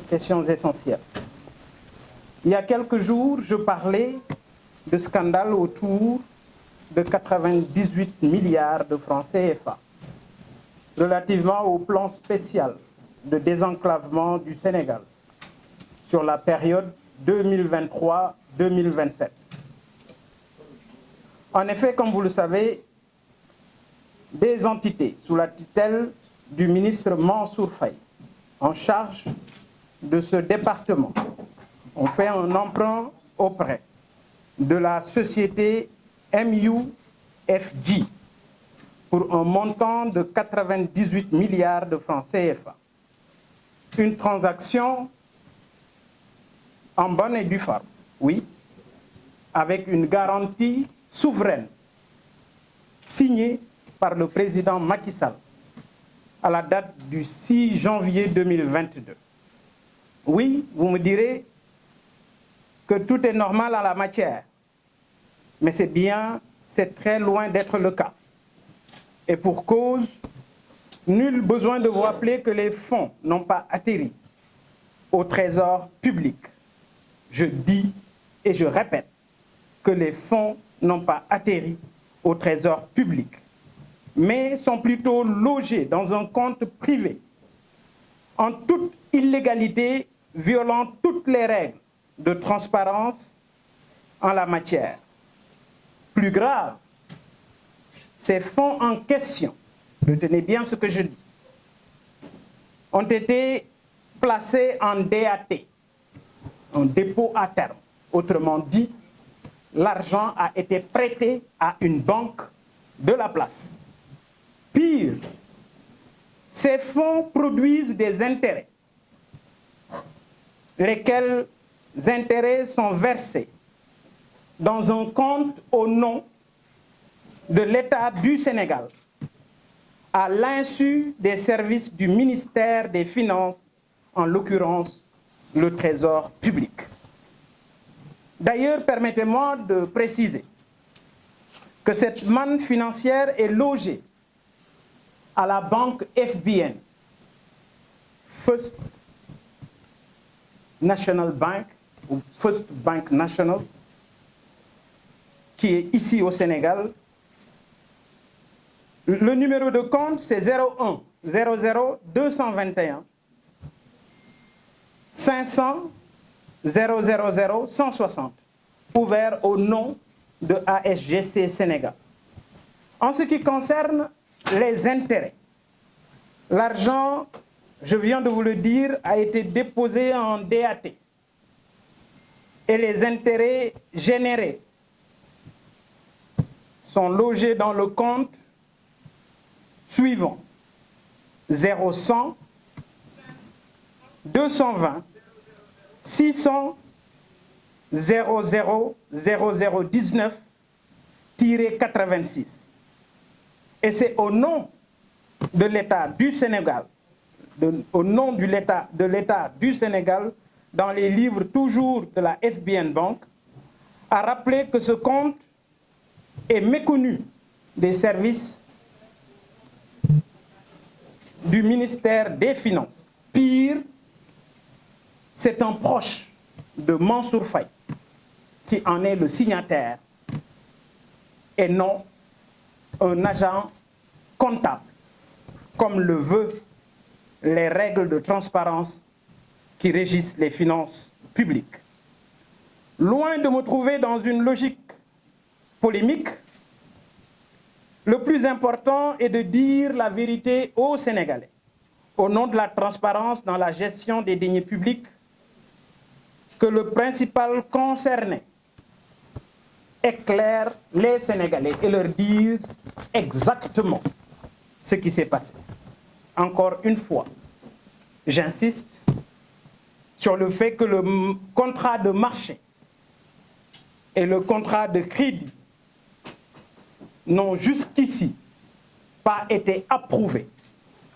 Questions essentielles. Il y a quelques jours, je parlais de scandale autour de 98 milliards de francs CFA relativement au plan spécial de désenclavement du Sénégal sur la période 2023-2027. En effet, comme vous le savez, des entités sous la tutelle du ministre Mansour Faye en charge de ce département ont fait un emprunt auprès de la société MUFG pour un montant de 98 milliards de francs CFA. Une transaction en bonne et due forme, oui, avec une garantie souveraine signée par le président Macky Sall à la date du 6 janvier 2022. Oui, vous me direz que tout est normal en la matière, mais c'est très loin d'être le cas. Et pour cause, nul besoin de vous rappeler que les fonds n'ont pas atterri au trésor public. Je dis et je répète que les fonds n'ont pas atterri au trésor public, mais sont plutôt logés dans un compte privé, en toute illégalité, violant toutes les règles de transparence en la matière. Plus grave, ces fonds en question, retenez bien ce que je dis, ont été placés en DAT, un dépôt à terme. Autrement dit, l'argent a été prêté à une banque de la place. Pire, ces fonds produisent des intérêts, lesquels intérêts sont versés dans un compte au nom de l'État du Sénégal, à l'insu des services du ministère des Finances, en l'occurrence le Trésor public. D'ailleurs, permettez-moi de préciser que cette manne financière est logée à la banque FBN, First National Bank, ou First Bank National, qui est ici au Sénégal. Le numéro de compte, c'est 01 00 221 500 000 160, ouvert au nom de ASGC Sénégal. En ce qui concerne les intérêts, l'argent, je viens de vous le dire, a été déposé en DAT et les intérêts générés sont logés dans le compte suivant 0100 220 600 00 0019-86. Et c'est au nom de l'État du Sénégal, au nom de l'État du Sénégal, dans les livres toujours de la FBN Bank, à rappeler que ce compte est méconnu des services du ministère des Finances. Pire, c'est un proche de Mansour Faye qui en est le signataire et non un agent comptable, comme le veulent les règles de transparence qui régissent les finances publiques. Loin de me trouver dans une logique polémique, le plus important est de dire la vérité aux Sénégalais, au nom de la transparence dans la gestion des deniers publics, que le principal concerné éclaire les Sénégalais et leur dise exactement ce qui s'est passé. Encore une fois, j'insiste sur le fait que le contrat de marché et le contrat de crédit n'ont jusqu'ici pas été approuvés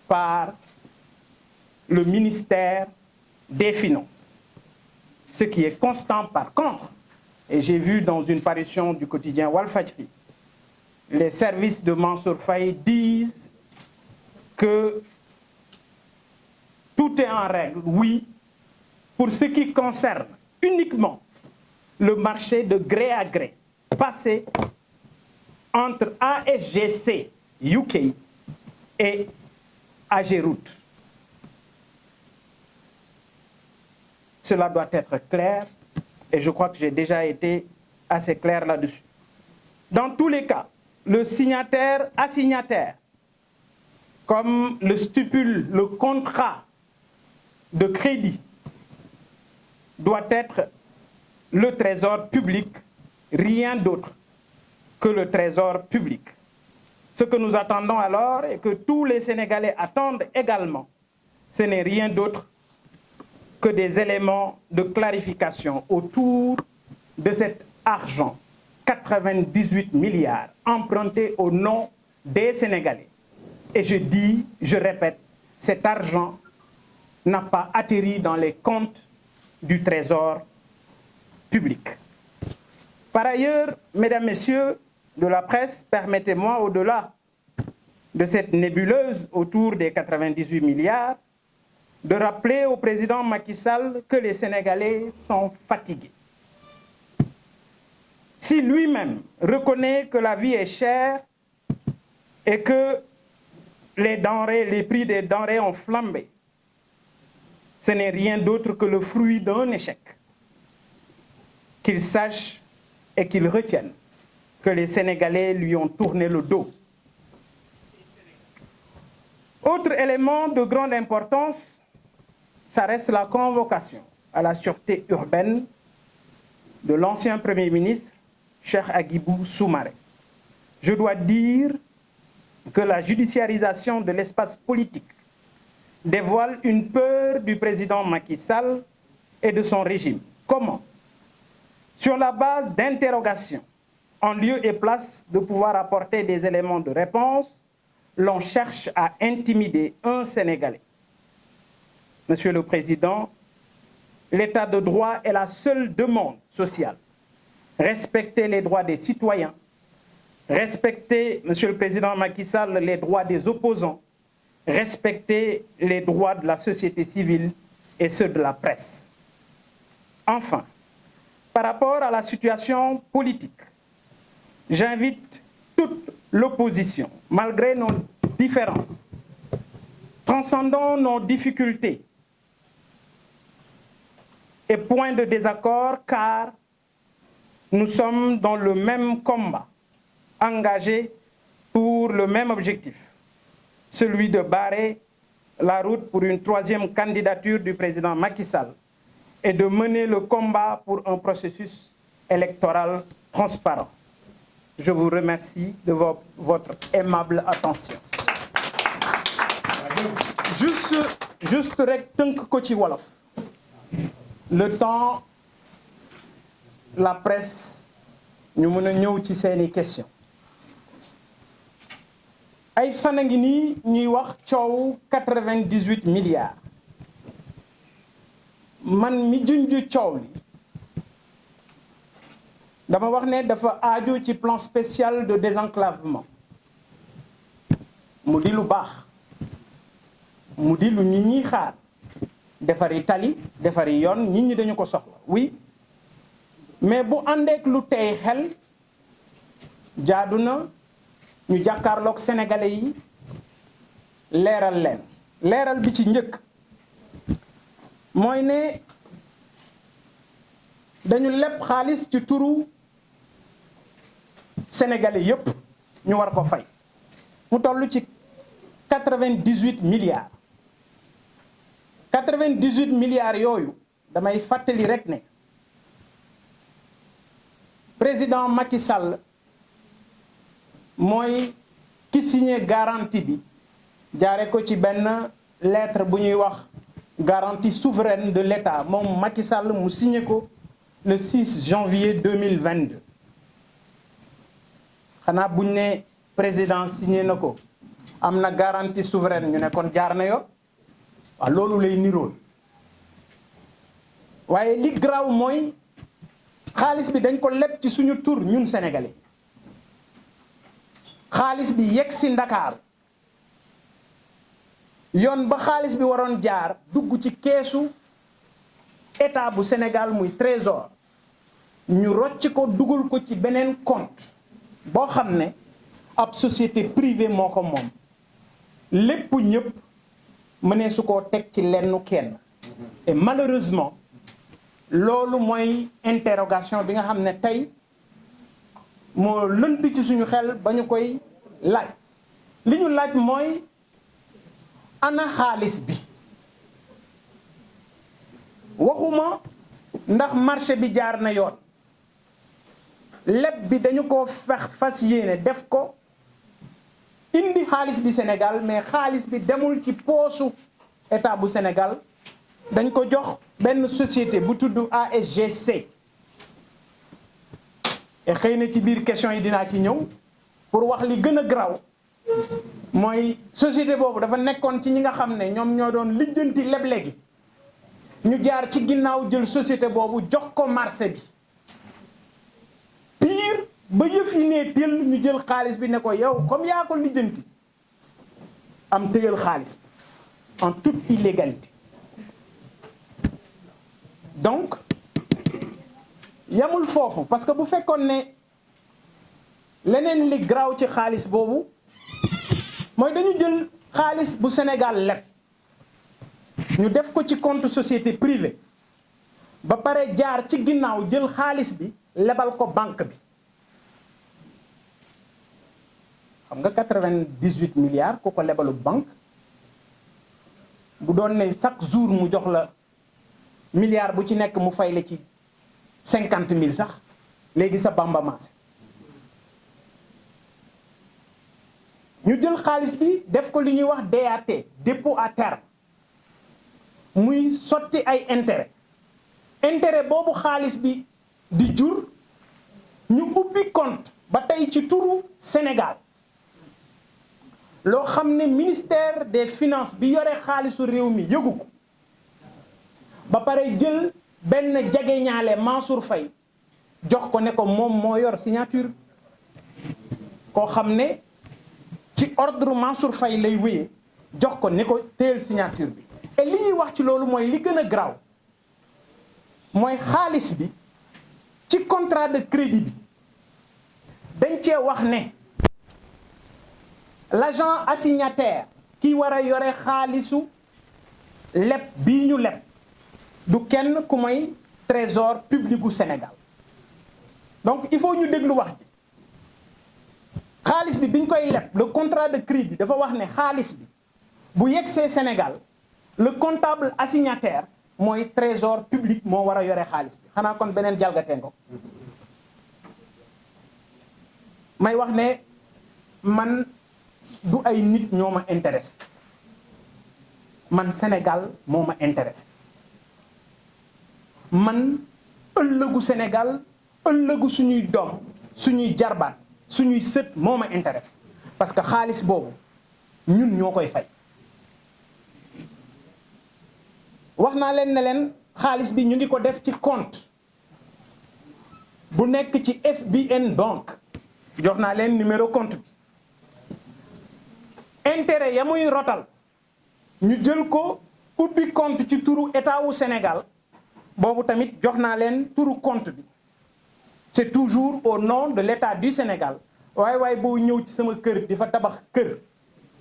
par le ministère des Finances. Ce qui est constant par contre, et j'ai vu dans une parution du quotidien Walfadjri, les services de Mansour Faye disent que tout est en règle, oui, pour ce qui concerne uniquement le marché de gré à gré passé entre ASGC UK et AGEROUTE. Cela doit être clair et je crois que j'ai déjà été assez clair là-dessus. Dans tous les cas, le signataire assignataire, comme le stipule le contrat de crédit, doit être le trésor public, rien d'autre que le trésor public. Ce que nous attendons alors et que tous les Sénégalais attendent également, ce n'est rien d'autre que des éléments de clarification autour de cet argent, 98 milliards, empruntés au nom des Sénégalais. Et je dis, je répète, cet argent n'a pas atterri dans les comptes du Trésor public. Par ailleurs, mesdames, messieurs de la presse, permettez-moi, au-delà de cette nébuleuse autour des 98 milliards, de rappeler au président Macky Sall que les Sénégalais sont fatigués. Si lui-même reconnaît que la vie est chère et que les prix des denrées ont flambé, ce n'est rien d'autre que le fruit d'un échec. Qu'il sache et qu'il retienne que les Sénégalais lui ont tourné le dos. Autre élément de grande importance, ça reste la convocation à la sûreté urbaine de l'ancien Premier ministre, Cheikh Agibou Soumaré. Je dois dire que la judiciarisation de l'espace politique dévoile une peur du président Macky Sall et de son régime. Comment? Sur la base d'interrogations, en lieu et place de pouvoir apporter des éléments de réponse, l'on cherche à intimider un Sénégalais. Monsieur le Président, l'état de droit est la seule demande sociale. Respecter les droits des citoyens, respecter, Monsieur le Président Macky Sall, les droits des opposants, respecter les droits de la société civile et ceux de la presse. Enfin, par rapport à la situation politique, j'invite toute l'opposition, malgré nos différences, transcendons nos difficultés et points de désaccord, car nous sommes dans le même combat, engagés pour le même objectif, celui de barrer la route pour une troisième candidature du président Macky Sall et de mener le combat pour un processus électoral transparent. Je vous remercie de votre aimable attention. Juste rek tënk ko ci wolof. Le temps, la presse, ñu mën a ñëw ci seeni question. Ay fan a ngi nii ñuy wax coow 98 milliards. Man mi junju coow li dama wax ne dafa aaju ci plan spécial de désenclavement mu di lu baax mu di lu nit ñi xaar defari tali defari yoon nit ñi dañu ko soxla oui mais bu àndeek lu tey xel jaadu na ñu jàkkaarloog sénégalais yi leeral bi ci njëkk mooy ne dañu leb xaalis ci turu sénégalais yépp ñu war ko fay mu toll ci 98 milliards 98 milliards yooyu damay fàttali rek ne président Macky Sall mooy ki signé garantie bi jaare ko ci benn lettre bu ñuy wax garantie souveraine de l'État moom Macky Sall mu signé ko le 6 janvier 2022 xanaa buñ ne président signé na ko am na garantie souveraine ñu ne kon jaar na yoon waaw loolu lay nirool waaye li graw mooy xaalis bi dañ ko leb ci suñu tur ñun sénégalais xaalis bi yegg si Ndakaaru yoon ba xaalis bi waroon jaar dugg ci keesu état bu Sénégal muy trésor ñu rocc ko dugal ko ci beneen compte boo xam ne ab société privée moo ko moom lépp ñëpp mënee su koo teg ci lenn kenn et malheureusement loolu mooy interrogation bi nga xam ne tey moo lënt ci suñu xel ba ñu koy laaj li ñu laaj mooy ana xaalis bi waxuma ndax marché bi jaar na yoon leb bi dañu ko fas yéene def ko indi xaalis bi Sénégal mais xaalis bi demul ci poosu état bu Sénégal dañ ko jox benn société bu tudd ASGC et xëy na ci biir question yi dinaa ci ñëw pour wax li gën a graw mooy société boobu dafa nekkoon ci ñi nga xam ne ñoom ñoo doon lijjanti leble gi ñu jaar ci ginnaaw jël société boobu jox ko marché bi pire ba yëf yi ne teel ñu jël xaalis bi ne ko yow comme yaa ko lijjanti am tëyal xaalis bi en toute illégalité donc yamul foofu parce que bu fekkoon ne leneen li graw ci xaalis boobu mooy dañu jël xaalis bu Sénégal leb ñu def ko ci compte société privée ba pare jaar ci ginnaaw jël xaalis bi lebal ko banque bi xam nga 98 milliards ku ko lebalu banque bu doon ne chaque jour mu jox la milliard bu ci nekk mu fay la ci 50 000 sax léegi sa bamba maase ñu jël xaalis bi def ko li ñuy wax DAT dépôt à terme muy sotti ay intérêt boobu xaalis bi di jur ñu ubbi compte ba tey ci turu Sénégal loo xam ne ministère des finances bi yore xaalisu réew mi yëgu ko ba pare jël benn jegeñaale Mansour Faye jox ko ne ko moom moo yor signature koo xam ne ci ordre Mansour Faye lay wéyee jox ko ne ko téyel signature bi et li ñuy wax ci loolu mooy li gën a graaw mooy xaalis bi ci contrat de crédit bi dañ cee wax ne l'agent assignataire ki war a yore xaalisu leb bii ñu leb du kenn ku mooy trésor public gu Sénégal donc il faut ñu déglu wax ji xaalis bi biñ koy leb le contrat de crédit dafa wax ne xaalis bi bu yegsee Sénégal le comptable assignataire mooy trésor public moo war a yore xaalis bi xanaa kon beneen jalgatee ngo may wax ne man du ay nit ñoo ma intéressé man Sénégal moo ma intéressé man ëllëgu Sénégal ëllëgu suñuy doom suñuy jarbaat suñuy sët moo ma intéressé parce que xaalis boobu ñun ñoo koy fay wax naa leen ne leen xaalis bi ñu ngi ko def ci compte bu nekk ci FBN banque jox naa leen numéro compte bi intérêt ya muy rotal ñu jël ko ubbi compte ci turu état wu Sénégal boobu tamit jox naa leen turu compte bi c'est toujours au nom de l'état du Sénégal waaye boo ñëw ci sama kër di fa tabax kër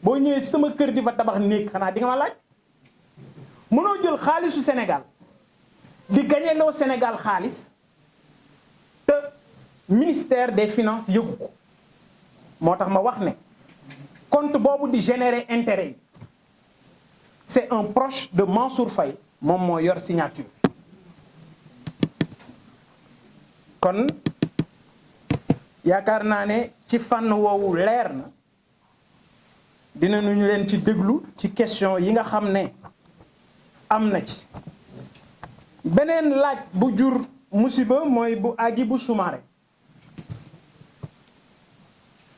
boo ñëwee ci sama kër di fa tabax néeg xanaa di nga ma laaj mënoo jël xaalisu Sénégal di gañeloo Sénégal xaalis te ministère des finances yëgu ko moo tax ma wax ne compte boobu di générer intérêt yi c'est un proche de Mansour Faye moom moo yor signature kon yaakaar naa ne ci fànn woowu leer na dinañu leen ci déglu ci question yi nga xam ne am na ci beneen laaj bu jur musiba mooy bu Hadjibou Soumaré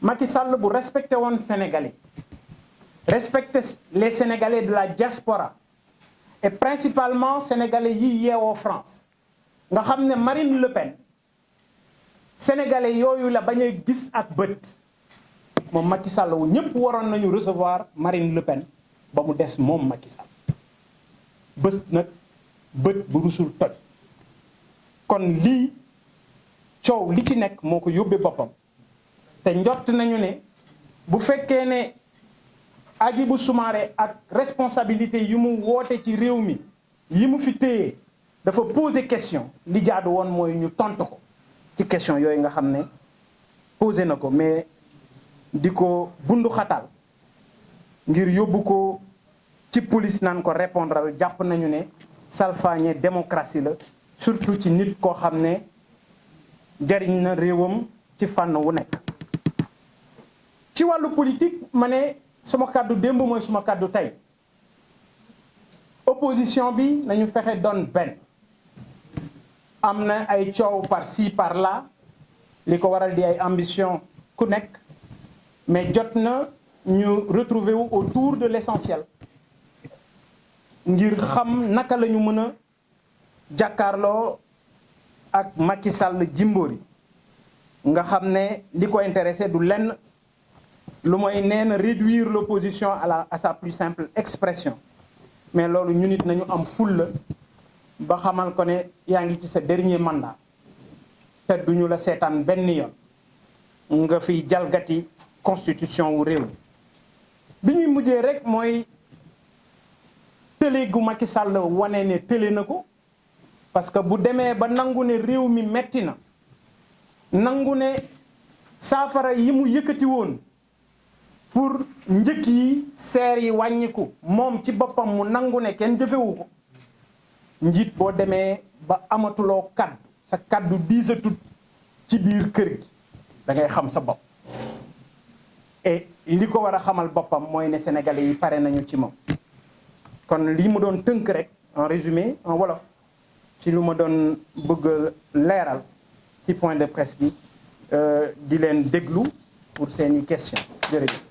Macky Sall bu respecté woon Sénégalais respecté les Sénégalais de la diaspora et principalement Sénégalais yi yeewoo France nga xam ne Marine Le Pen Sénégalais yooyu la bañ a gis ak bët moom Macky Sall wu ñëpp waroon nañu recevoir Marine Le Pen ba mu des moom Macky Sall bés nag bët bu rusul toj kon lii coow li ci nekk moo ko yóbbee boppam te njott nañu ne bu fekkee ne Hadjibou Soumaré ak responsabilité yi mu woote ci réew mi yi mu fi téye dafa poser question li jaadu woon mooy ñu tontu ko ci question yooyu nga xam ne posé na ko mais di ko bundu xatal ngir yóbbu ko ci police naan ko répondre jàpp nañu ne salfaañe démocratie la surtout ci nit koo xam ne jariñ na réewam ci fànn wu nekk. ci wàllu politique ma ne suma kàddu démb mooy suma kàddu tey opposition bi nañu fexe doon benn am na ay coow par ci par là li ko waral di ay ambition ku nekk mais jot na ñu retrouver wu autour de l'essentiel ngir xam naka la ñu mën a jàkkaarloo ak Macky Sall Djimbori nga xam ne li ko intéressé du lenn lu mooy nee na réduire l'opposition à sa plus simple expression mais loolu ñu nit nañu am fulla ba xamal ko ne yaa ngi ci sa dernier mandat te duñu la seetaan benn yoon nga fiy jalgati constitution wu réew bi ñuy mujjee rek mooy télé gu Macky Sall wane ne télé na ko parce que bu demee ba nangu ne réew mi metti na nangu ne saafara yi mu yëkkati woon pour njëkk yi seer yi wàññiku moom ci boppam mu nangu ne kenn jëfewu ko njiit boo demee ba amatuloo kaddu sa kaddu diisatut ci biir kër gi da ngay xam sa bopp et li ko war a xamal boppam mooy ne sénégalais yi pare nañu ci moom kon lii mu doon tënk rek en résumé en wolof ci lu ma doon bëgg leeral ci point de presse bi di leen déglu pour seeni question jërëjëf.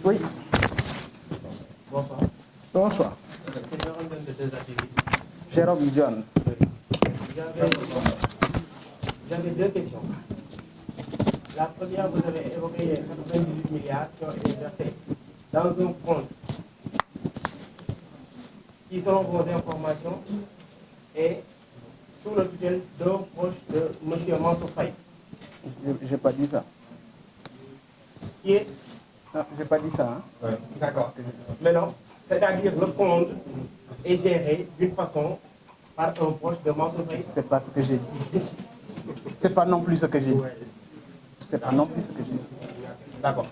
Oui. Bonsoir. Bonsoir. C'est Jérôme de deux activités. Jérôme John. J'avais deux questions. La première, vous avez évoqué les 98 milliards qui ont été versés dans un compte qui, selon vos informations, est sous le tutelle d'un proche de M. Mansour Faye. J'ai pas dit ça. Qui est... Non, j'ai pas dit ça. Hein? Oui, d'accord. Mais non, c'est-à-dire le compte est géré d'une façon par un proche de Mansour Faye. C'est pas ce que j'ai dit. C'est pas non plus ce que j'ai dit. C'est pas non plus ce que j'ai dit. D'accord.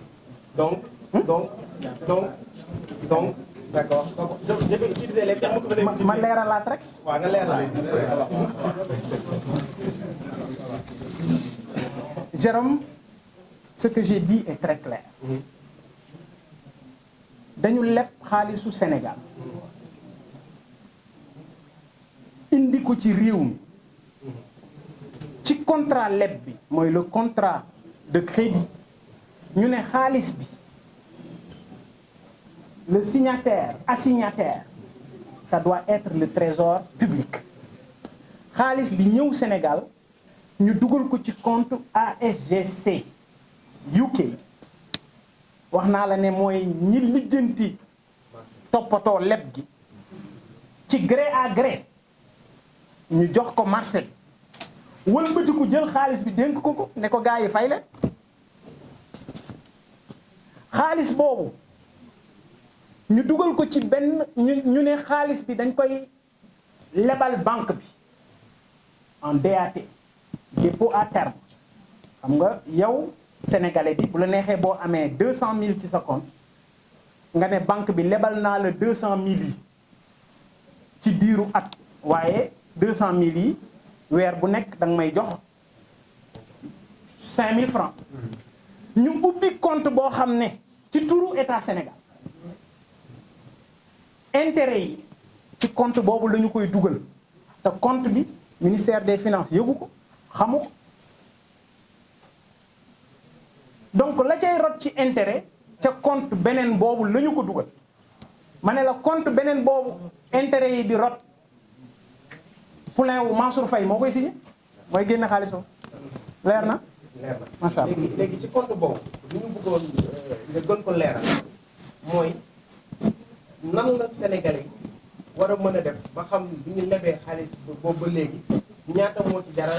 Donc, d'accord. Je vais utiliser les termes que vous avez utilisés. Ma leeralaat rek. waaw nga leeralaat. Jérôme, ce que j'ai dit est très clair. dañu leb xaalisu Sénégal indi ko ci réew mi ci contrat leb bi mooy le contrat de crédit ñu ne xaalis bi le signataire assignataire ça doit être le trésor public xaalis bi ñëw Sénégal ñu dugal ko ci compte ASGC UK wax naa la ne mooy ñi lijjanti toppatoo leb gi ci gré à gré ñu jox ko marché bi wëlbatiku jël xaalis bi dénk ko ne ko gars yi fay leen xaalis boobu ñu dugal ko ci benn ñu ne xaalis bi dañ koy lebal banque bi en DAT dépôt à terme xam nga yow sénégalais bi bu la neexee boo amee 200 000 ci sa compte nga ne banque bi lebal naa la 200 000 yi ci diiru at waaye 200 000 yi weer bu nekk da nga may jox 5 000 francs ñu ubbi compte boo xam ne ci turu état Sénégal intérêt yi ci compte boobu la ñu koy dugal te compte bi ministère des finances yëgu ko xamu ko donc la cay rot ci intérêt ca compte beneen boobu la ñu ko dugal ma ne la compte beneen boobu intérêt yi di rot poulain wu Mansour Faye moo koy signé mooy génne xaalis boobu leer na. leer na macha allah léegi ci compte boobu li ñu bëggoon nga gën ko leeral mooy nan la Sénégalais yi war a mën a def ba xam bu ñu lebee xaalis boobu ba léegi ñaata moo ci jara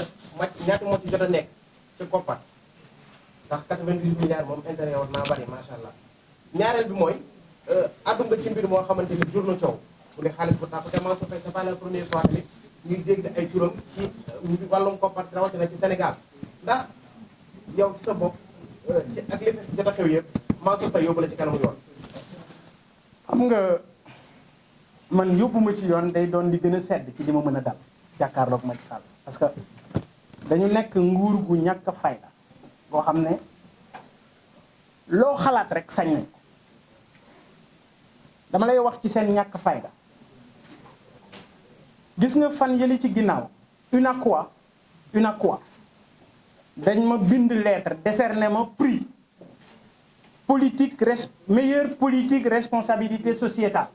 ñaata moo ci jot a nekk ci koppar ndax 98 milliards moom intérêt war naa bari macha allah ñaareel bi mooy addu nga ci mbir moo xamante ni jur na coow bu dee xaalis bu tàpp te Mansour Faye c'est pas la première fois tamit ñuy dégg ay turam ci wàllum koppar rawatina ci Sénégal ndax yow ci sa bopp ak li jot a xew yëpp Mansour Faye yóbbu la ci kanamu yoon. xam nga man yóbbuma ci yoon day doon li gën a sedd ci li ma mën a dal jàkkaarloog Macky Sall parce que dañu nekk nguur gu ñàkk fayda boo xam ne loo xalaat rek sañ nañ ko dama lay wax ci seen ñàkk fayda gis nga fan yëli ci ginnaaw UNACOIS dañ ma bind lettre décerné ma prix meilleure politique responsabilité sociétale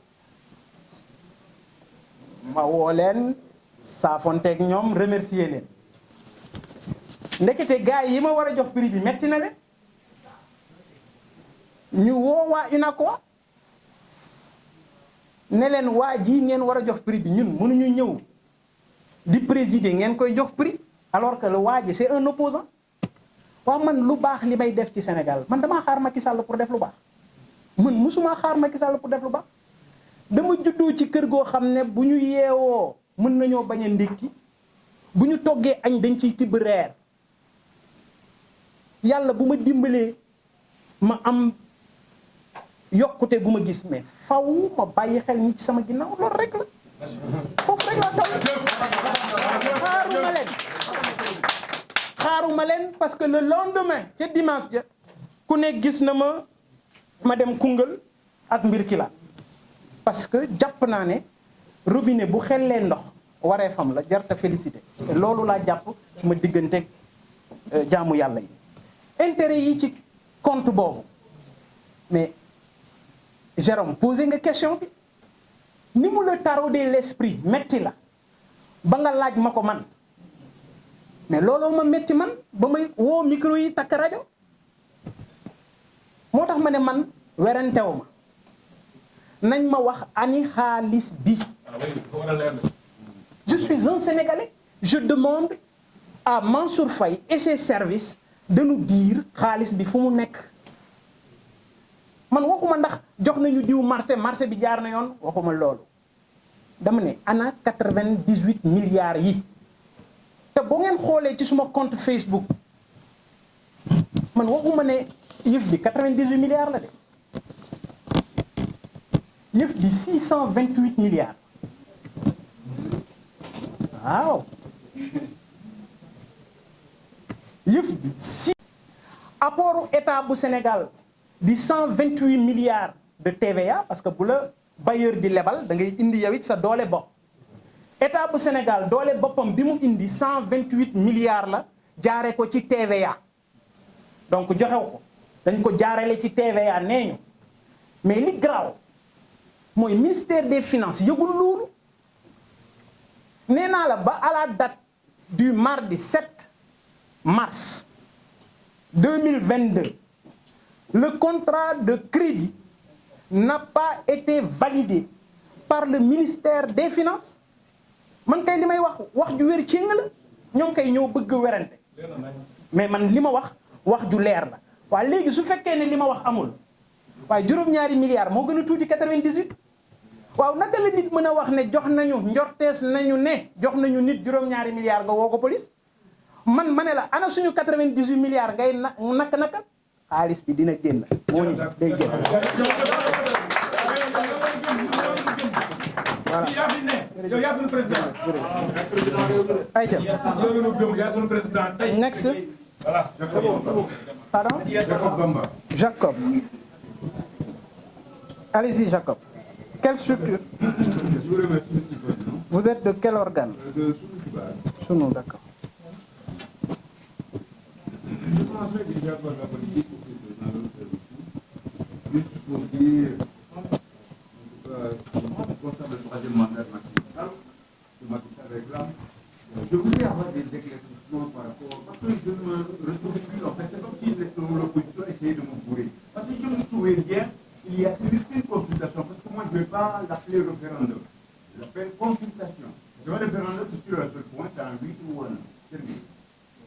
ma woo leen saafonteeg ñoom remercier leen ndekete gars yi ma war a jox prix bi metti na leen ñu woo waa UNACOIS ne leen waa ji ngeen war a jox prix bi ñun mënuñu ñëw di présider ngeen koy jox prix alors que le waa ji c'est un opposant waaw man lu baax li may def ci Sénégal man damaa xaar Macky Sall pour def lu baax man musuma xaar Macky Sall pour def lu baax dama juddoo ci kër goo xam ne bu ñu yeewoo mën nañoo bañ a ndékki bu ñu toggee añ dañ ciy tibb reer yàlla bu ma dimbalee ma am yokkute gu ma gis mais faw ma bàyyi xel ñi ci sama ginnaaw loolu rek la foofu rek laa toll xaaruma leen parce que le lendemain ca dimanche ja ku ne gis na ma dem Koungheul ak mbir ki la parce que jàpp naa ne robinet bu xellee ndox waree fam la jarta félicité te loolu laa jàpp suma digganteeg jaamu yàlla yi intérêt yi ci compte boobu mais Jérôme posé nga question bi ni mu la taraudé l'esprit metti la ba nga laaj ma ko man mais looloo ma metti man ba may woo micro yi takk rajo moo tax ma ne man werantewu ma nañ ma wax ani xaalis bi je suis un Sénégalais je demande à Mansour Faye et ses services de nous dire xaalis bi fu mu nekk man waxuma ndax jox nañu diw marché bi jaar na yoon waxuma loolu dama ne ana 98 milliards yi te boo ngeen xoolee ci suma compte Facebook man waxuma ne yëf bi 98 milliards la de yëf bi 628 milliards waaw yëf bi si apportu état bu Sénégal di 128 milliards de TVA parce que bu la bailleur di lebal da ngay indi yow it sa doole bopp état bu Sénégal doole boppam bi mu indi 128 milliards la jaare ko ci TVA donc joxew ko dañ ko jaarale ci TVA nee ñu mais li garaaw mooy ministère des finances yëgul loolu nee naa la ba à la date du mardi 7 mars 2022 le contrat de crédit n'a pas été validé par le ministère des finances man kay li may wax ju wér ci nga la ñoom kay ñoo bëgg werante mais man li ma wax ju leer la waaye léegi su fekkee ne li ma wax amul waaye juróom-ñaari milliards moo gën a tuuti 98 waaw naka la nit mën a wax ne jox nañu njortees nañu ne jox nañu nit juróom-ñaari milliards nga woo ko police man ma ne la ana suñu 98 milliards ngay naka xaalis bi dina génn moo ñu day génn. voilà. yow yaa sunu président. ayca. yaa sunu président tey. next. voilà. pardon. Jacob Bamba. Jacob. Allez-y Jacob. Quelle structure? Vous êtes de quel organe? Sunu, d'accord. Je pensais déjà par la politique au président juste pour dire, en tout cas, réclame. Je voulais avoir des éclaircissements par rapport, parce que je me retrouve plus, en fait, c'est comme si l'opposition essayait de me bourrer. Parce que je me souviens bien, il y a eu une consultation, parce que moi je ne vais pas l'appeler référendum, je l'appelle consultation. Le référendum, c'est sur un seul point, c'est un 8 ou un 9.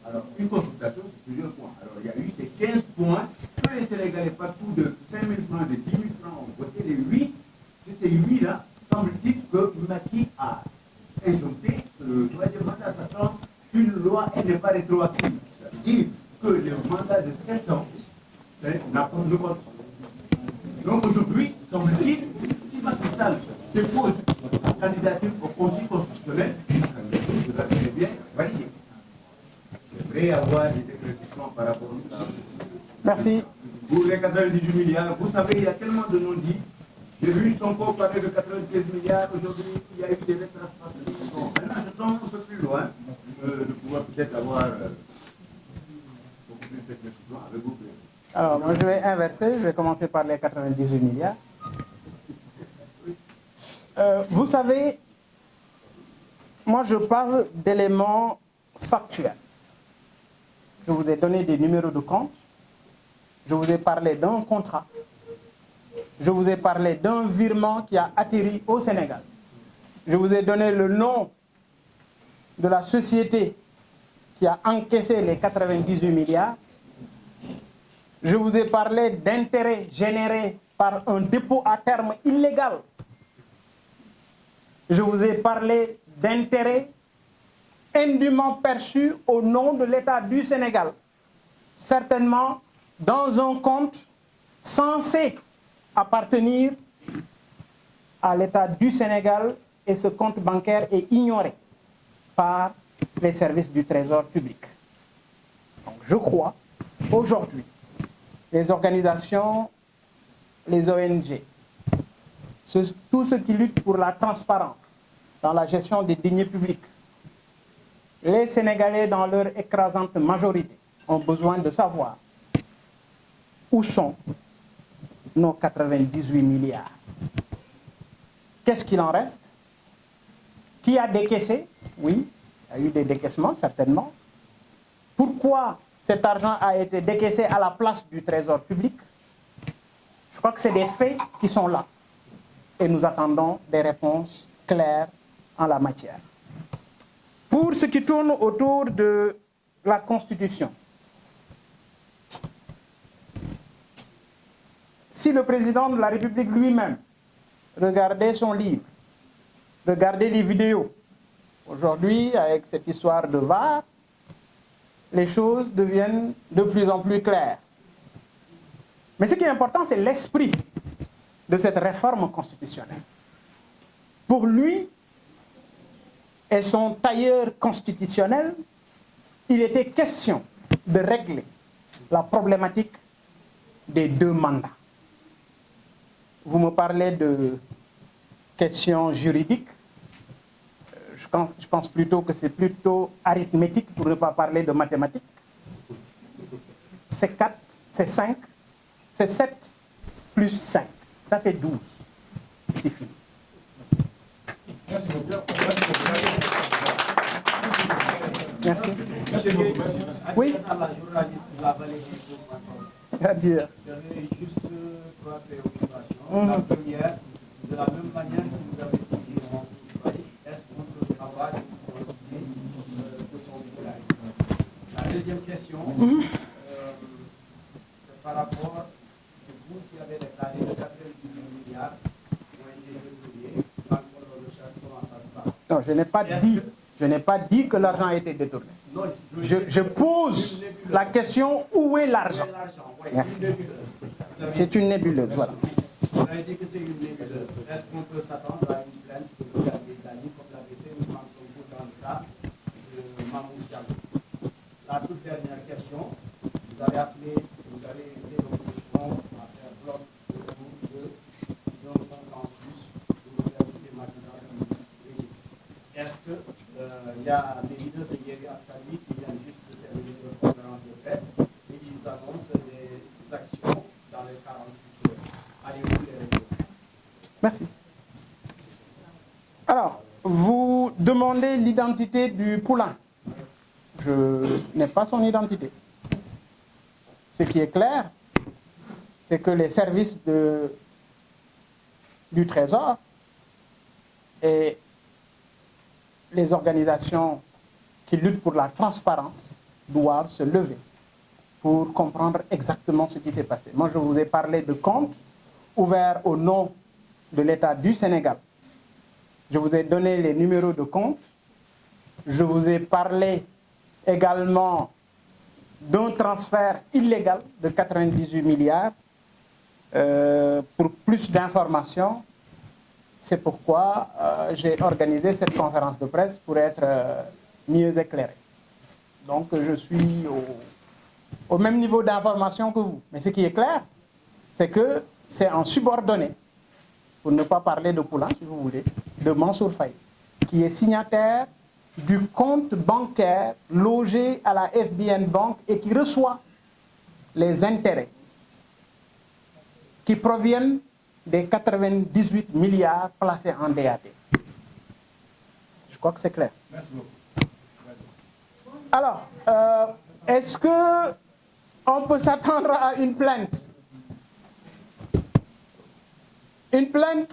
Alors, une consultation, c'est plusieurs points. Alors, il y a eu ces 15 points que les Sénégalais, partout de 5 000 francs, de 10 000 francs, ont voté les 8. C'est ces 8-là, semble-t-il, que Macky a injoncté le troisième mandat, sachant qu'une loi n'est pas rétroactive. C'est-à-dire que le mandat de 7 ans n'a pas de vote. Donc aujourd'hui, semble-t-il, si Macky Sall dépose sa candidature au Conseil constitutionnel, la candidature sera très bien validée. J'aimerais avoir des éclaircissements par rapport à ça. Merci. Pour les 98 milliards, vous savez, il y a tellement de non-dits. J'ai vu Sonko parler de 96 milliards. Aujourd'hui, il y a eu des lettres à bon, maintenant, je tombe un peu plus loin de pouvoir peut-être avoir beaucoup plus d'éclaircissements avec vous. Alors, moi, je vais inverser. Je vais commencer par les 98 milliards. Vous savez, moi, je parle d'éléments factuels. Je vous ai donné des numéros de compte. Je vous ai parlé d'un contrat. Je vous ai parlé d'un virement qui a atterri au Sénégal. Je vous ai donné le nom de la société qui a encaissé les 98 milliards. Je vous ai parlé d'intérêts générés par un dépôt à terme illégal. Je vous ai parlé d'intérêts indûment perçus au nom de l'État du Sénégal, certainement dans un compte censé appartenir à l'État du Sénégal, et ce compte bancaire est ignoré par les services du Trésor public. Donc, je crois, aujourd'hui, les organisations, les ONG, tous ceux qui luttent pour la transparence dans la gestion des deniers publics, les Sénégalais, dans leur écrasante majorité, ont besoin de savoir où sont nos 98 milliards. Qu'est-ce qu'il en reste? Qui a décaissé? Oui, il y a eu des décaissements, certainement. Pourquoi cet argent a été décaissé à la place du Trésor public? Je crois que c'est des faits qui sont là. Et nous attendons des réponses claires en la matière. Pour ce qui tourne autour de la Constitution, si le président de la République lui-même regardait son livre, regardait les vidéos, aujourd'hui, avec cette histoire de VAR, les choses deviennent de plus en plus claires. Mais ce qui est important, c'est l'esprit de cette réforme constitutionnelle. Pour lui et son tailleur constitutionnel, il était question de régler la problématique des 2 mandats. Vous me parlez de questions juridiques. Je pense plutôt que c'est plutôt arithmétique, pour ne pas parler de mathématiques. C'est 4, c'est 5, c'est 7 plus 5. Ça fait 12. C'est fini. Merci beaucoup. Merci. Merci beaucoup. Merci. Oui. La journaliste l'a validé. C'est-à-dire. J'avais juste 3 préoccupations. La première, de la même manière que vous avez dit, est-ce qu'on peut avoir une idée de son village? La deuxième question, c'est par rapport à vous qui avez déclaré de 98 milliards qui ont été détournés, sans qu'on le cherche comment ça se passe. Non, je n'ai pas dit que l'argent a été détourné. Non, Je pose la question, où est l'argent? Merci. C'est une nébuleuse, voilà. On a dit que c'est une nébuleuse. Est-ce qu'on peut s'attendre à une plainte de Bougane Gueye Dany comme l'avait fait Ousmane Sonko dans le cas de Mamour Diallo? La toute dernière question, vous avez été l'opposition à faire bloc d'un consensus pour faire quitter Macky Sall du régime. Est-ce qu'il y a des leaders de Yewwi Askan Wi qui viennent juste de terminer leur conférence de presse et ils annoncent des actions dans les 48 heures? Allez-vous les répondre? Merci. Alors, vous demandé l'identité du poulain. Je n'ai pas son identité. Ce qui est clair, c'est que les services du Trésor et les organisations qui luttent pour la transparence doivent se lever pour comprendre exactement ce qui s'est passé. Moi, je vous ai parlé de comptes ouverts au nom de l'État du Sénégal. Je vous ai donné les numéros de compte. Je vous ai parlé également d'un transfert illégal de 98 milliards. Pour plus d'informations, c'est pourquoi j'ai organisé cette conférence de presse pour être mieux éclairé. Donc je suis au même niveau d'information que vous. Mais ce qui est clair, c'est que c'est en subordonné, pour ne pas parler de Poulain, si vous voulez, de Mansour Faye, qui est signataire du compte bancaire logé à la FBN Bank et qui reçoit les intérêts qui proviennent des 98 milliards placés en DAT. Je crois que c'est clair. Merci beaucoup. Alors, est-ce qu'on peut s'attendre à une plainte? Une plainte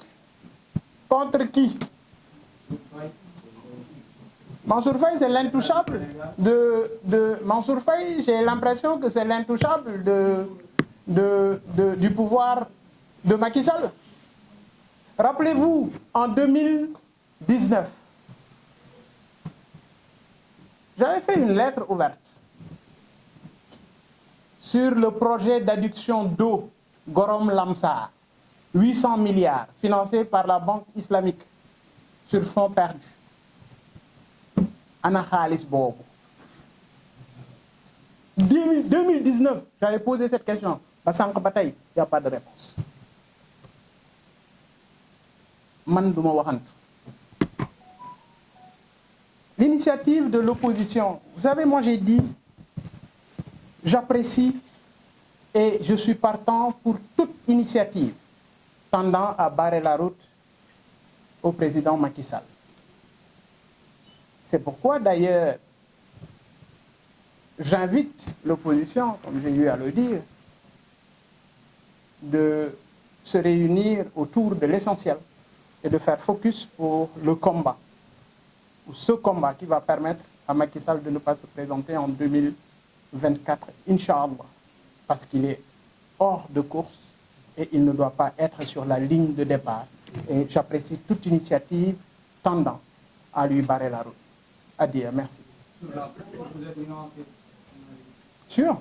contre qui? Mansour Faye, c'est l'intouchable de Mansour Faye, j'ai l'impression que c'est l'intouchable du pouvoir de Macky Sall. Rappelez-vous, en 2019, j'avais fait une lettre ouverte sur le projet d'adduction d'eau Gorom-Lamsar, 800 milliards, financé par la Banque islamique sur fonds perdus. Ana Khalis Bobo. 2019, j'avais posé cette question. Bassank Bataille, il n'y a pas de réponse. Mandouma Wahantou. L'initiative de l'opposition, vous savez, moi j'ai dit, j'apprécie et je suis partant pour toute initiative tendant à barrer la route au président Macky Sall. C'est pourquoi d'ailleurs, j'invite l'opposition, comme j'ai eu à le dire, de se réunir autour de l'essentiel et de faire focus pour le combat, ou ce combat qui va permettre à Macky Sall de ne pas se présenter en 2024, Inch'Allah, parce qu'il est hors de course et il ne doit pas être sur la ligne de départ. Et j'apprécie toute initiative tendant à lui barrer la route. À dire merci. Sûr?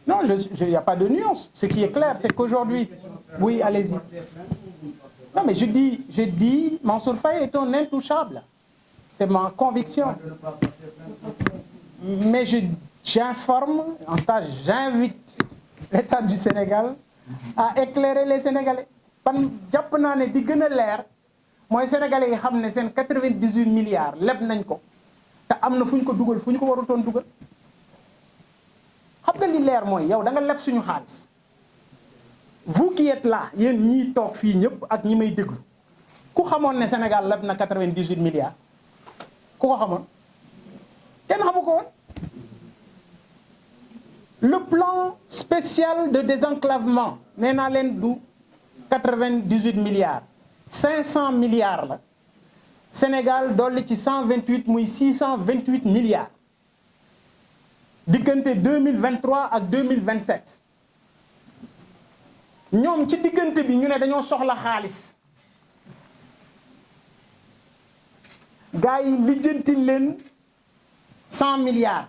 Non, il n'y a pas de nuance. Ce qui est clair, c'est qu'aujourd'hui... Oui, allez-y. Non, mais je dis, Mansour Faye est un intouchable. C'est ma conviction. Mais j'informe, en tout cas, j'invite l'État du Sénégal à éclairer les Sénégalais. Moi, Sénégalais yi xam ne seen 98 milliards leb nañ ko te am na fu ñu ko dugal fu ñu ko warutoon dugal xam nga li leer mooy yow da nga leb suñu xaalis vous qui êtes là yéen ñii toog fii ñëpp ak ñi may déglu ku xamoon ne Sénégal leb na 98 milliards ku ko xamoon kenn xamu ko woon. Le plan spécial de désenclavement nee naa leen du 98 milliards. 500 milliards là. Sénégal dolli ci 128 muy 628 milliards diggante 2023 ak 2027 ñoom ci diggante bi ñu ne dañoo soxla xaalis gars yi lijjanti leen 100 milliards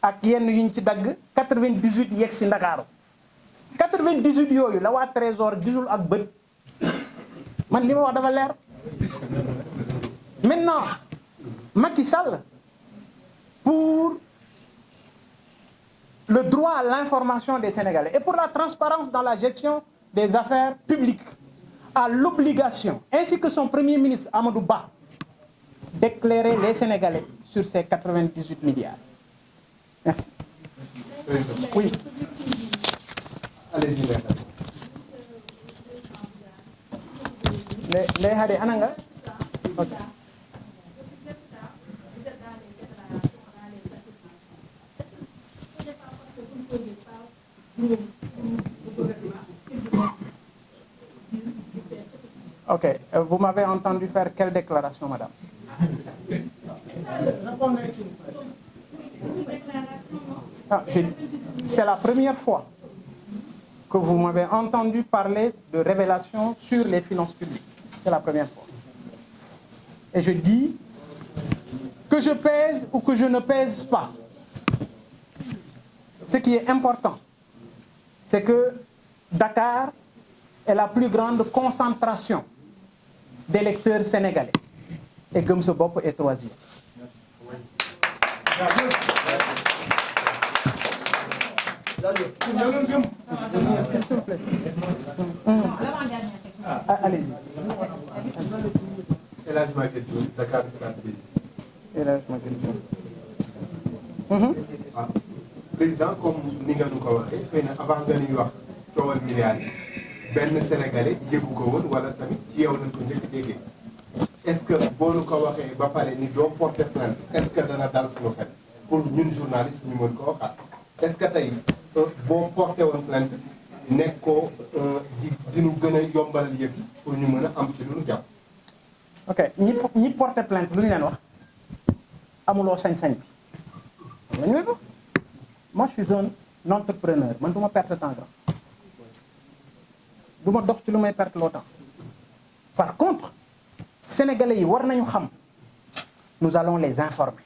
ak yenn yu ñu ci dagg 98 yegg si Ndakaaru 98 yooyu la waa Trésor gisul ak bët. Man li ma wax dafa leer. Maintenant, Macky Sall, pour le droit à l'information des Sénégalais et pour la transparence dans la gestion des affaires publiques, a l'obligation, ainsi que son Premier ministre Amadou Ba, d'éclairer les Sénégalais sur ces 98 milliards. Merci. Oui. Allez-y. Les Hade Ananga. Ok, vous m'avez entendu faire quelle déclaration, madame? Ah, c'est la première fois que vous m'avez entendu parler de révélation sur les finances publiques. C'est la première fois. Et je dis que je pèse ou que je ne pèse pas. Ce qui est important, c'est que Dakar est la plus grande concentration d'électeurs sénégalais. Et Gëm Sa Bopp est troisième. S'il vous plaît. Allez-y. El Hadj Maguette Diop, Dakar Stratégie. El Hadj Maguette Diop. waaw président comme ni nga nu ko waxee xëy na avant nga ñuy wax coowal milliards yi benn sénégalais yëgu ko woon wala tamit ci yow nañ ko njëkk a déggee est-ce que boo nu ko waxee ba pare ni doo porter plainte est-ce que dana dal suñu xel pour ñun journaliste ñu mën ko waxaat est-ce que tey boo porté woon plainte nekk ko di nu gën a yombalal yëf yi pour ñu mën a am ci lu nu jàpp. ok ñi porter plainte lu ñu leen wax amuloo sañ-sañ bi la ñu leen wax. Moi, je suis un entrepreneur. Man, du ma perdre temps grand. Du ma dox ci lu may perdre longtemps. Par contre, Sénégalais yi war nañu xam. Nous allons les informer.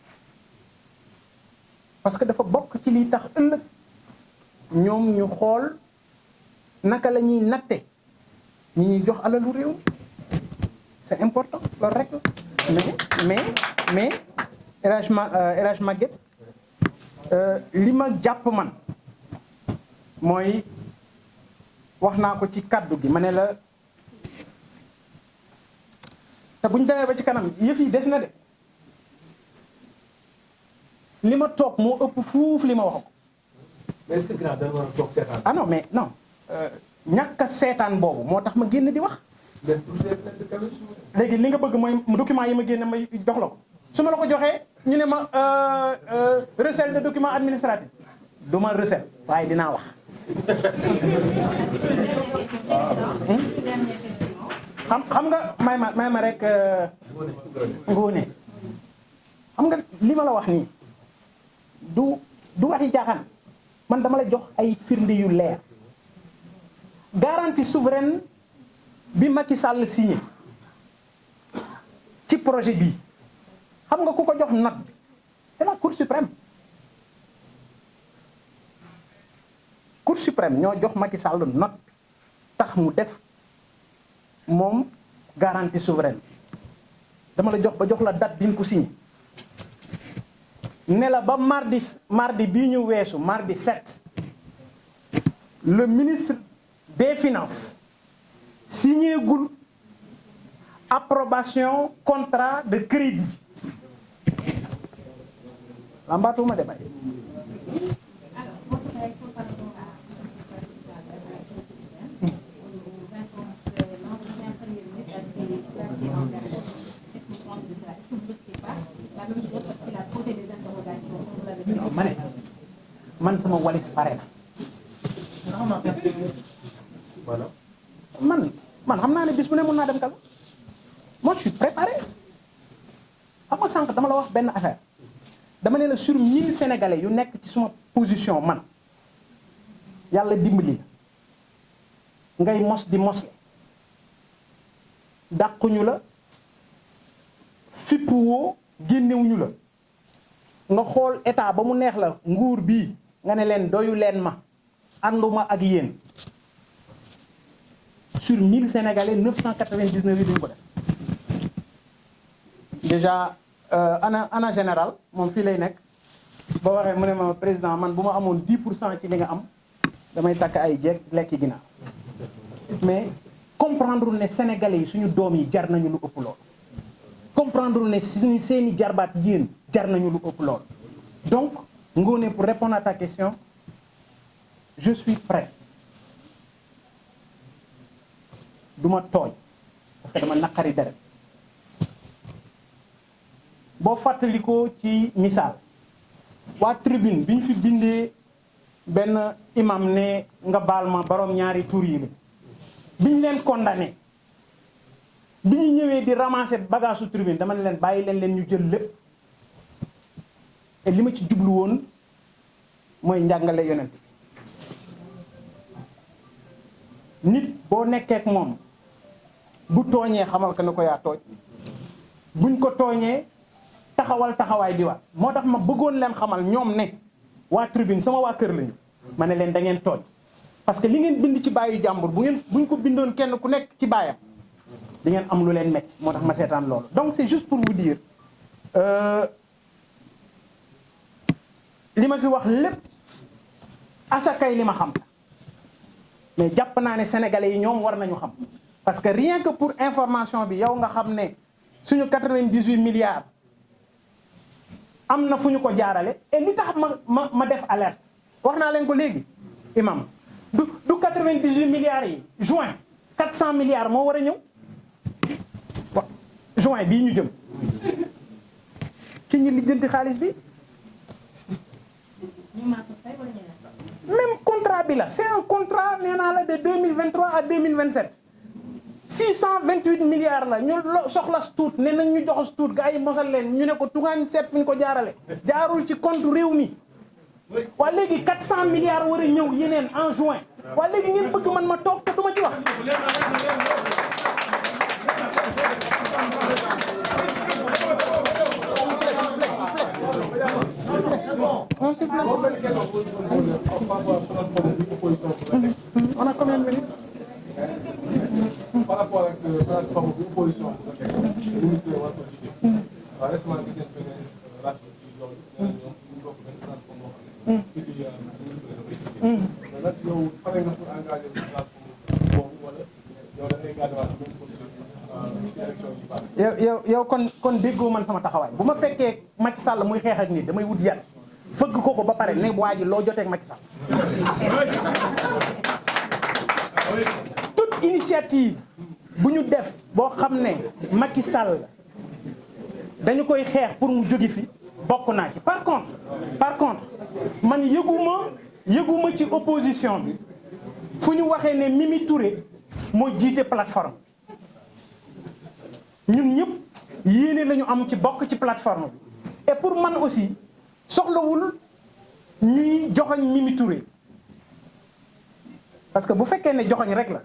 Parce que dafa bokk ci li tax ëllëg ñoom ñu xool naka la ñuy natte ñi ñuy jox alalu réew. C'est important loolu rek mais El Hadj Maguette li ma jàpp man mooy wax naa ko ci kaddu gi ma ne la te bu ñu demee ba ci kanam yëf yi des na de li ma toog moo ëpp fuuf li ma wax ko. mais est-ce que grand dañu war a toog seetaan. ah non mais non ñàkk a seetaan boobu moo tax ma génn di wax. léegi li nga bëgg mooy document yi ma génne may jox la ko. su ma la ko joxee ñu ne ma recel de document administratif du ma recel waaye dinaa wax. xam nga may ma rek Ngoné xam nga li ma la wax nii du waxi caaxaan man dama la jox ay firnde yu leer garantie souveraine bi Macky Sall signé ci projet bii. xam nga ku ko jox note bi c'est la Cour suprême Cour suprême ñoo jox Macky Sall note bi tax mu def moom garantie souveraine dama la jox ba jox la date bi ñu ko signé ne la ba mardi bii ñu weesu mardi 7 le ministre des finances signé gul approbation contrat de crédit lambaatuma de bay man sama walis pare na man xam naa ne bis bu ne mën naa dem kala moi je suis préparé xam nga sànq dama la wax benn affaire dama ne la sur 1000 sénégalais yu nekk ci suma position man yàlla dimbali ngay mos di mosle dàquñu la fippuwoo génnewuñu la nga xool état ba mu neex la nguur bii nga ne leen doyu leen ma ànduma ak yéen sur 1000 sénégalais 999 yi duñu ko def déjà ana général moom fii lay nekk ba waxee mu ne ma président man bu ma amoon 10% ci li nga am damay takk ay jeeg lekki ginnaaw mais comprendre ne sénégalais yi suñu doom yi jar nañu lu ëpp lool comprendre ne suñu seeni jarbaat yéen jar nañu lu ëpp lool donc Ngoné pour répondre à ta question je suis prêt duma tooñ parce que dama naqari deret boo fàttalikoo ci misaal waa tribune bi ñu fi bindee benn imam ne nga baal ma borom ñaari tur yi la bi ñu leen condamné bi ñu ñëwee di ramasser bagage su tribune dama ne leen bàyyi leen ñu jël lépp et li ma ci jublu woon mooy njàngale yonent nit boo nekkee ak moom bu tooñee xamal ko ne ko yaa tooñ buñ ko tooñee taxawal taxawaay bi waat moo tax ma bëggoon leen xamal ñoom ne waa tribune sama waa kër lañu ma ne leen da ngeen tooñ parce que li ngeen bind ci baayu jàmbur buñ ko bindoon kenn ku nekk ci baayam di ngeen am lu leen metti moo tax ma seetaan loolu donc c'est juste pour vous dire li ma fi wax lépp asakay li ma xam mais jàpp naa ne sénégalais yi ñoom war nañu xam parce que rien que pour information bi yow nga xam ne suñu 98 milliards am na fu ñu ko jaarale et li tax ma def alerte wax naa leen ko léegi imam du 98 milliards yi juin 400 milliards moo war a ñëw wa juin bii ñu jëm ci ñi lijjanti xaalis bi même contrat bi la c'est un contrat nee naa la de 2023 à 2027 628 milliards la ñu soxla tuut ne nañ ñu jox tuut gars yi mosal leen ñu ne ko tugaañ seet fu ñu ko jaarale jaarul ci compte réew mi waa léegi 400 milliards war a ñëw yeneen en juin waa léegi ngeen bëgg man ma toog te duma ci wax on a combien de minutes? Par rapport ak plateforme bi opposition récemment gis nañ PDS rajo ci loolu nee na ñoom ñu bokk benn plateforme boo xam ne nag yow pare nga pour engager plateforme boobu wala yow da ngay gàdduwaat ci même position ci élection yi baax yow kon déggoo man sama taxawaay bu ma fekkee Macky Sall muy xeex ak nit damay wut yat fëgg ko ba pare ne waa ji loo jotee ak Macky Sall toute initiative bu ñu def boo xam ne Macky Sall dañu koy xeex pour mu jóge fi bokk naa ci par contre man yëguma ci opposition bi fu ñu waxee ne Mimi Touré moo jiite plateforme ñun ñëpp yéene lañu am ci bokk ci plateforme bi et pour man aussi soxlawul ñuy joxoñ Mimi Touré parce que bu fekkee ne joxoñ rek la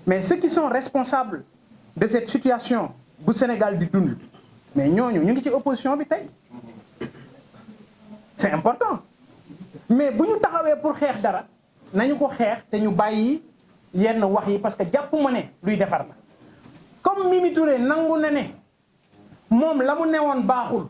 mais ceux qui sont responsables de cette situation bu Sénégal di dund mais ñooñu ñu ngi ci opposition bi tey c'est important mais bu ñu taxawee pour xeex dara nañu ko xeex te ñu bàyyi yenn wax yi parce que jàpp ma ne luy defar la comme Mimi Touré nangu na ne moom la mu newoon baaxul